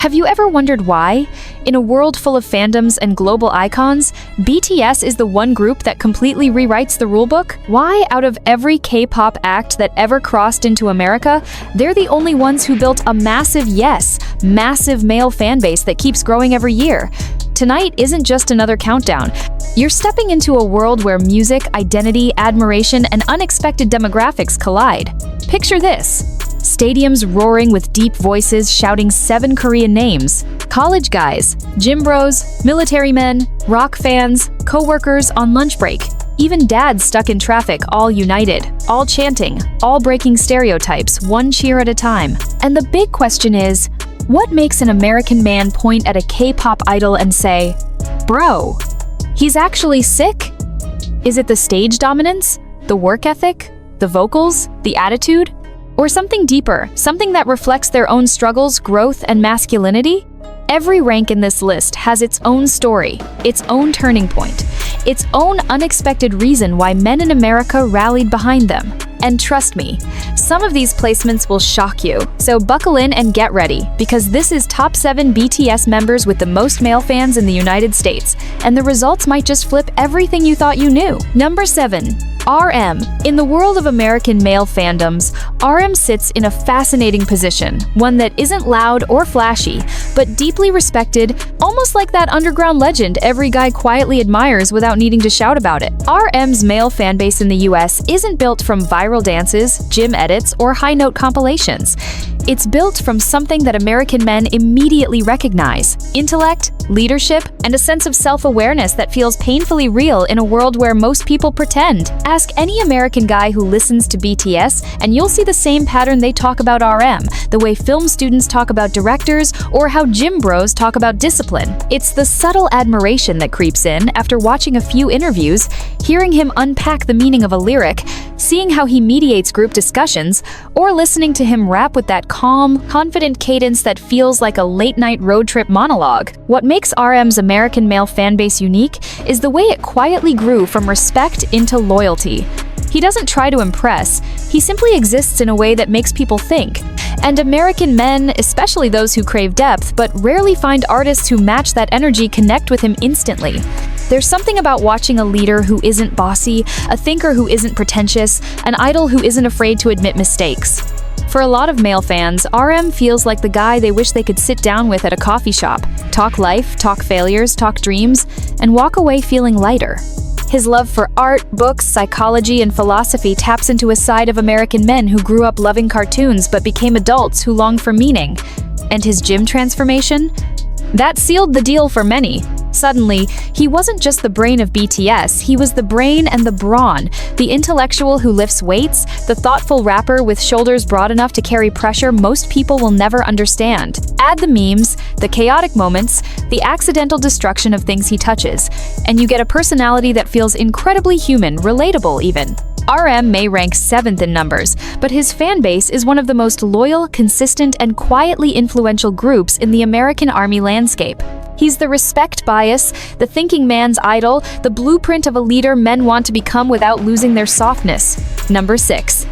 Have you ever wondered why? In a world full of fandoms and global icons, BTS is the one group that completely rewrites the rulebook? Why, out of every K-pop act that ever crossed into America, they're the only ones who built a massive male fanbase that keeps growing every year? Tonight isn't just another countdown. You're stepping into a world where music, identity, admiration, and unexpected demographics collide. Picture this. Stadiums roaring with deep voices shouting 7 Korean names. College guys, gym bros, military men, rock fans, co-workers on lunch break. Even dads stuck in traffic, all united, all chanting, all breaking stereotypes, one cheer at a time. And the big question is, what makes an American man point at a K-pop idol and say, "Bro, he's actually sick"? Is it the stage dominance, the work ethic, the vocals, the attitude? Or something deeper, something that reflects their own struggles, growth, and masculinity? Every rank in this list has its own story, its own turning point, its own unexpected reason why men in America rallied behind them. And trust me, some of these placements will shock you. So buckle in and get ready, because this is top 7 BTS members with the most male fans in the United States, and the results might just flip everything you thought you knew. Number 7. RM. In the world of American male fandoms, RM sits in a fascinating position, one that isn't loud or flashy, but deeply respected, almost like that underground legend every guy quietly admires without needing to shout about it. RM's male fanbase in the US isn't built from viral dances, gym edits, or high-note compilations. It's built from something that American men immediately recognize: intellect, leadership, and a sense of self-awareness that feels painfully real in a world where most people pretend. Ask any American guy who listens to BTS, and you'll see the same pattern they talk about RM, the way film students talk about directors, or how gym bros talk about discipline. It's the subtle admiration that creeps in after watching a few interviews, hearing him unpack the meaning of a lyric, seeing how he mediates group discussions, or listening to him rap with that calm, confident cadence that feels like a late-night road trip monologue. What makes RM's American male fanbase unique is the way it quietly grew from respect into loyalty. He doesn't try to impress, he simply exists in a way that makes people think. And American men, especially those who crave depth, but rarely find artists who match that energy, connect with him instantly. There's something about watching a leader who isn't bossy, a thinker who isn't pretentious, an idol who isn't afraid to admit mistakes. For a lot of male fans, RM feels like the guy they wish they could sit down with at a coffee shop, talk life, talk failures, talk dreams, and walk away feeling lighter. His love for art, books, psychology, and philosophy taps into a side of American men who grew up loving cartoons but became adults who longed for meaning. And his gym transformation? That sealed the deal for many. Suddenly, he wasn't just the brain of BTS, he was the brain and the brawn, the intellectual who lifts weights, the thoughtful rapper with shoulders broad enough to carry pressure most people will never understand. Add the memes, the chaotic moments, the accidental destruction of things he touches, and you get a personality that feels incredibly human, relatable even. RM may rank 7th in numbers, but his fan base is one of the most loyal, consistent, and quietly influential groups in the American Army landscape. He's the respect bias, the thinking man's idol, the blueprint of a leader men want to become without losing their softness. Number 6.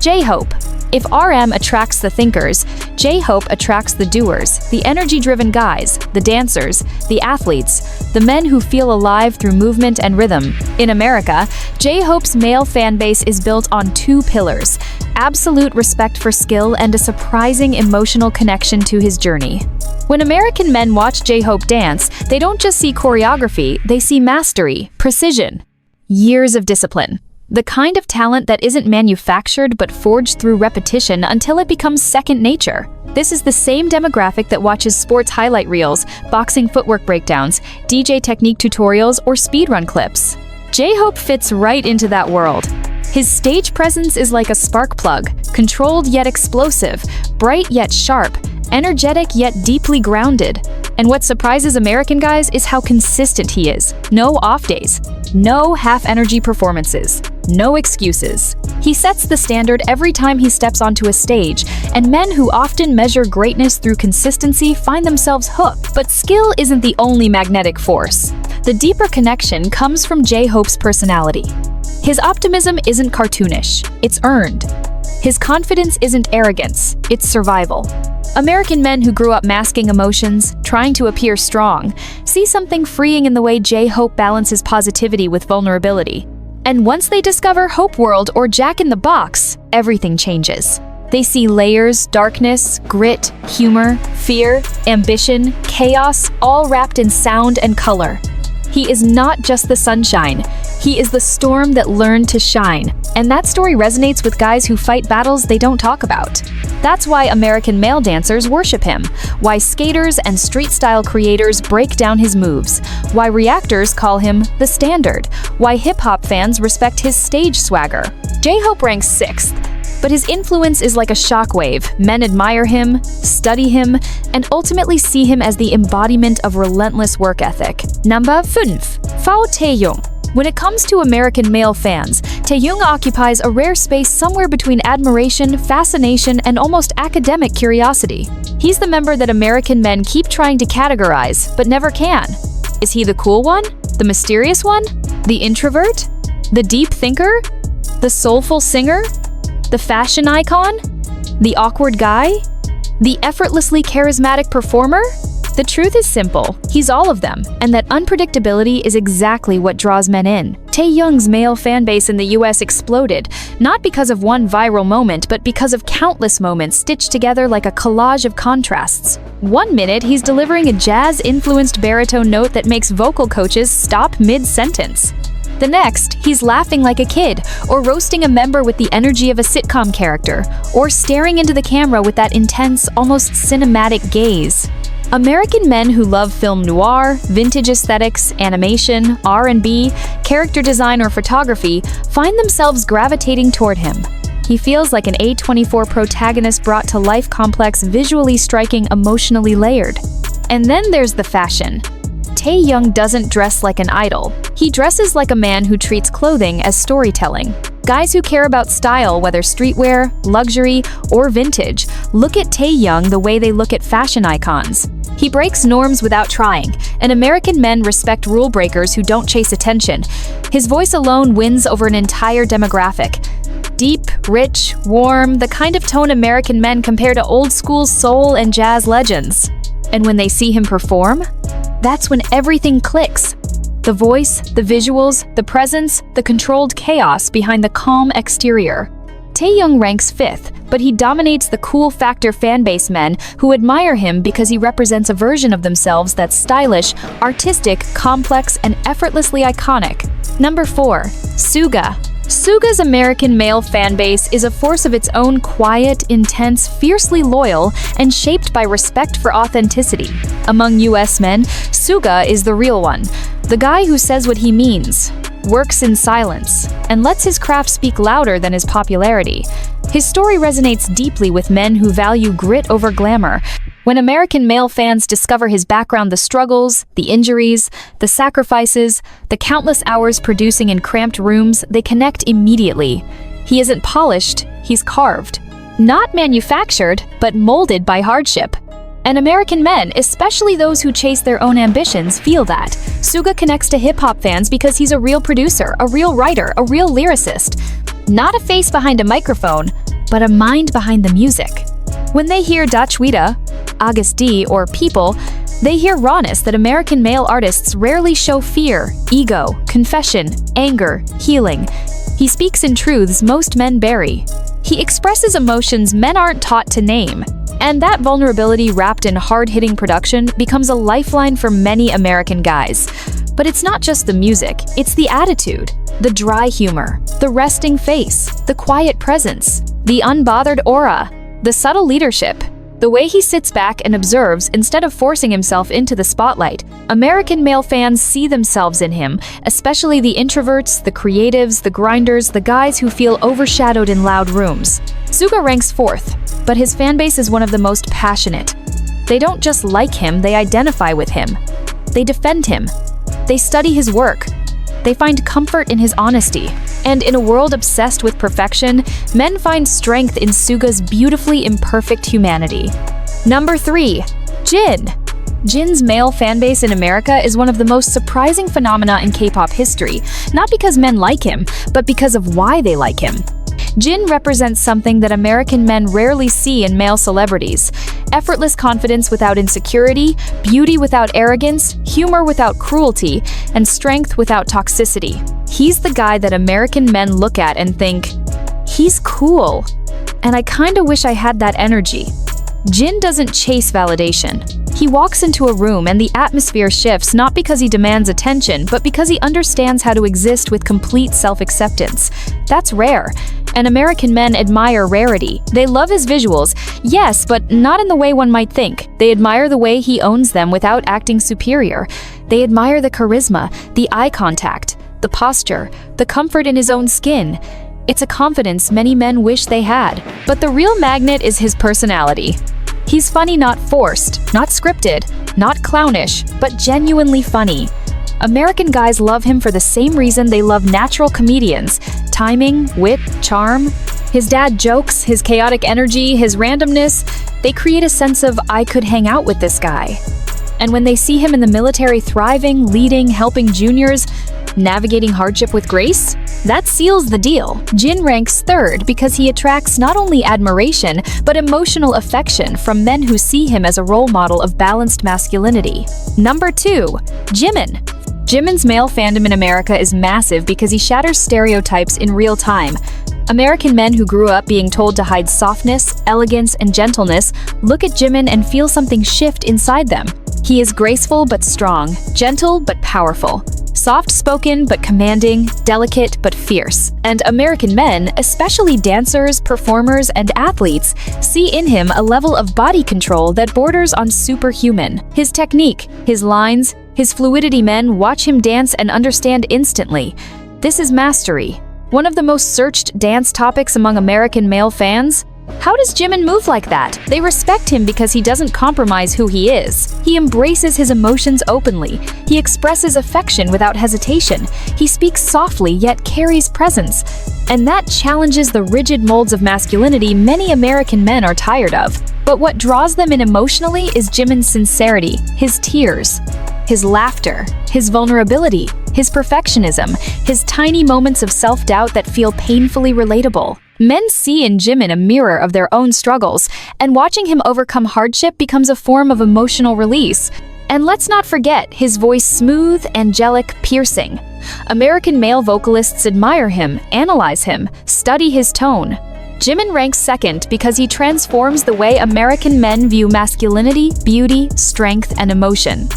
Jhope. If RM attracts the thinkers, Jhope attracts the doers, the energy-driven guys, the dancers, the athletes, the men who feel alive through movement and rhythm. In America, Jhope's male fanbase is built on 2 pillars: absolute respect for skill and a surprising emotional connection to his journey. When American men watch Jhope dance, they don't just see choreography, they see mastery, precision, years of discipline. The kind of talent that isn't manufactured but forged through repetition until it becomes second nature. This is the same demographic that watches sports highlight reels, boxing footwork breakdowns, DJ technique tutorials, or speedrun clips. Jhope fits right into that world. His stage presence is like a spark plug, controlled yet explosive, bright yet sharp, energetic yet deeply grounded. And what surprises American guys is how consistent he is. No off days, no half-energy performances, no excuses. He sets the standard every time he steps onto a stage, and men who often measure greatness through consistency find themselves hooked. But skill isn't the only magnetic force. The deeper connection comes from Jhope's personality. His optimism isn't cartoonish, it's earned. His confidence isn't arrogance, it's survival. American men who grew up masking emotions, trying to appear strong, see something freeing in the way J-Hope balances positivity with vulnerability. And once they discover Hope World or Jack in the Box, everything changes. They see layers, darkness, grit, humor, fear, ambition, chaos, all wrapped in sound and color. He is not just the sunshine. He is the storm that learned to shine. And that story resonates with guys who fight battles they don't talk about. That's why American male dancers worship him, why skaters and street-style creators break down his moves, why reactors call him the standard, why hip-hop fans respect his stage swagger. J-Hope ranks 6th. But his influence is like a shockwave. Men admire him, study him, and ultimately see him as the embodiment of relentless work ethic. Number 5. Taehyung. When it comes to American male fans, Taehyung occupies a rare space somewhere between admiration, fascination, and almost academic curiosity. He's the member that American men keep trying to categorize, but never can. Is he the cool one? The mysterious one? The introvert? The deep thinker? The soulful singer? The fashion icon? The awkward guy? The effortlessly charismatic performer? The truth is simple, he's all of them, and that unpredictability is exactly what draws men in. Taehyung's male fanbase in the US exploded, not because of one viral moment, but because of countless moments stitched together like a collage of contrasts. One minute, he's delivering a jazz-influenced baritone note that makes vocal coaches stop mid-sentence. The next, he's laughing like a kid, or roasting a member with the energy of a sitcom character, or staring into the camera with that intense, almost cinematic gaze. American men who love film noir, vintage aesthetics, animation, R&B, character design, or photography find themselves gravitating toward him. He feels like an A24 protagonist brought to life, complex, visually striking, emotionally layered. And then there's the fashion. Taehyung doesn't dress like an idol. He dresses like a man who treats clothing as storytelling. Guys who care about style, whether streetwear, luxury, or vintage, look at Taehyung the way they look at fashion icons. He breaks norms without trying, and American men respect rule breakers who don't chase attention. His voice alone wins over an entire demographic. Deep, rich, warm, the kind of tone American men compare to old-school soul and jazz legends. And when they see him perform, that's when everything clicks. The voice, the visuals, the presence, the controlled chaos behind the calm exterior. Taehyung ranks 5th, but he dominates the cool factor fanbase men who admire him because he represents a version of themselves that's stylish, artistic, complex, and effortlessly iconic. Number 4. Suga. Suga's American male fanbase is a force of its own, quiet, intense, fiercely loyal, and shaped by respect for authenticity. Among US men, Suga is the real one, the guy who says what he means, works in silence, and lets his craft speak louder than his popularity. His story resonates deeply with men who value grit over glamour. When American male fans discover his background, the struggles, the injuries, the sacrifices, the countless hours producing in cramped rooms, they connect immediately. He isn't polished, he's carved. Not manufactured, but molded by hardship. And American men, especially those who chase their own ambitions, feel that. Suga connects to hip-hop fans because he's a real producer, a real writer, a real lyricist. Not a face behind a microphone, but a mind behind the music. When they hear Da Chwita, August D, or People, they hear rawness that American male artists rarely show: fear, ego, confession, anger, healing. He speaks in truths most men bury. He expresses emotions men aren't taught to name. And that vulnerability wrapped in hard-hitting production becomes a lifeline for many American guys. But it's not just the music, it's the attitude, the dry humor, the resting face, the quiet presence, the unbothered aura, the subtle leadership, the way he sits back and observes instead of forcing himself into the spotlight. American male fans see themselves in him, especially the introverts, the creatives, the grinders, the guys who feel overshadowed in loud rooms. Suga ranks 4th, but his fanbase is one of the most passionate. They don't just like him, they identify with him. They defend him. They study his work. They find comfort in his honesty. And in a world obsessed with perfection, men find strength in Suga's beautifully imperfect humanity. Number 3. Jin. Jin's male fanbase in America is one of the most surprising phenomena in K-pop history, not because men like him, but because of why they like him. Jin represents something that American men rarely see in male celebrities: effortless confidence without insecurity, beauty without arrogance, humor without cruelty, and strength without toxicity. He's the guy that American men look at and think, he's cool, and I kinda wish I had that energy. Jin doesn't chase validation. He walks into a room and the atmosphere shifts not because he demands attention, but because he understands how to exist with complete self-acceptance. That's rare. And American men admire rarity. They love his visuals, yes, but not in the way one might think. They admire the way he owns them without acting superior. They admire the charisma, the eye contact, the posture, the comfort in his own skin. It's a confidence many men wish they had. But the real magnet is his personality. He's funny, not forced, not scripted, not clownish, but genuinely funny. American guys love him for the same reason they love natural comedians: timing, wit, charm. His dad jokes, his chaotic energy, his randomness, they create a sense of, I could hang out with this guy. And when they see him in the military thriving, leading, helping juniors, navigating hardship with grace, that seals the deal. Jin ranks third because he attracts not only admiration, but emotional affection from men who see him as a role model of balanced masculinity. Number 2, Jimin. Jimin's male fandom in America is massive because he shatters stereotypes in real time. American men who grew up being told to hide softness, elegance, and gentleness look at Jimin and feel something shift inside them. He is graceful but strong, gentle but powerful, soft-spoken but commanding, delicate but fierce. And American men, especially dancers, performers, and athletes, see in him a level of body control that borders on superhuman. His technique, his lines, his fluidity, men watch him dance and understand instantly. This is mastery. One of the most searched dance topics among American male fans. How does Jimin move like that? They respect him because he doesn't compromise who he is. He embraces his emotions openly. He expresses affection without hesitation. He speaks softly yet carries presence. And that challenges the rigid molds of masculinity many American men are tired of. But what draws them in emotionally is Jimin's sincerity, his tears, his laughter, his vulnerability, his perfectionism, his tiny moments of self-doubt that feel painfully relatable. Men see in Jimin a mirror of their own struggles, and watching him overcome hardship becomes a form of emotional release. And let's not forget his voice: smooth, angelic, piercing. American male vocalists admire him, analyze him, study his tone. Jimin ranks second because he transforms the way American men view masculinity, beauty, strength, and emotion.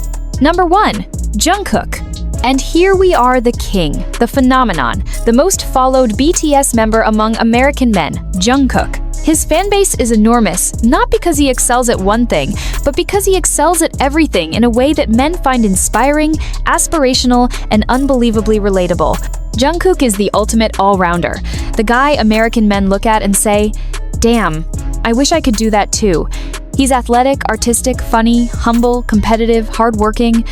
Number 1, Jungkook. And here we are, the king, the phenomenon, the most followed BTS member among American men, Jungkook. His fanbase is enormous, not because he excels at one thing, but because he excels at everything in a way that men find inspiring, aspirational, and unbelievably relatable. Jungkook is the ultimate all-rounder, the guy American men look at and say, damn, I wish I could do that too. He's athletic, artistic, funny, humble, competitive, hardworking,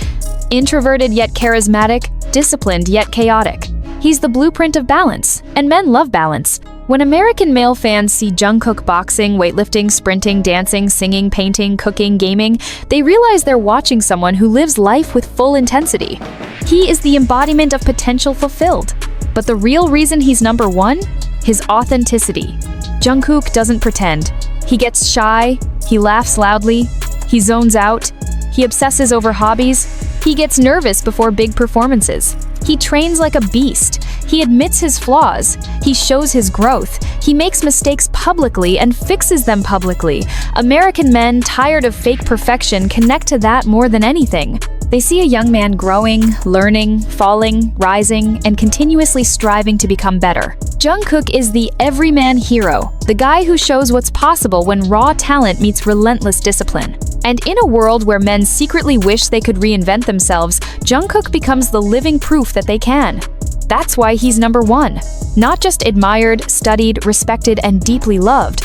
introverted yet charismatic, disciplined yet chaotic. He's the blueprint of balance, and men love balance. When American male fans see Jungkook boxing, weightlifting, sprinting, dancing, singing, painting, cooking, gaming, they realize they're watching someone who lives life with full intensity. He is the embodiment of potential fulfilled. But the real reason he's number 1? His authenticity. Jungkook doesn't pretend. He gets shy, he laughs loudly, he zones out, he obsesses over hobbies, he gets nervous before big performances. He trains like a beast. He admits his flaws. He shows his growth. He makes mistakes publicly and fixes them publicly. American men, tired of fake perfection, connect to that more than anything. They see a young man growing, learning, falling, rising, and continuously striving to become better. Jungkook is the everyman hero, the guy who shows what's possible when raw talent meets relentless discipline. And in a world where men secretly wish they could reinvent themselves, Jungkook becomes the living proof that they can. That's why he's number 1. Not just admired, studied, respected, and deeply loved,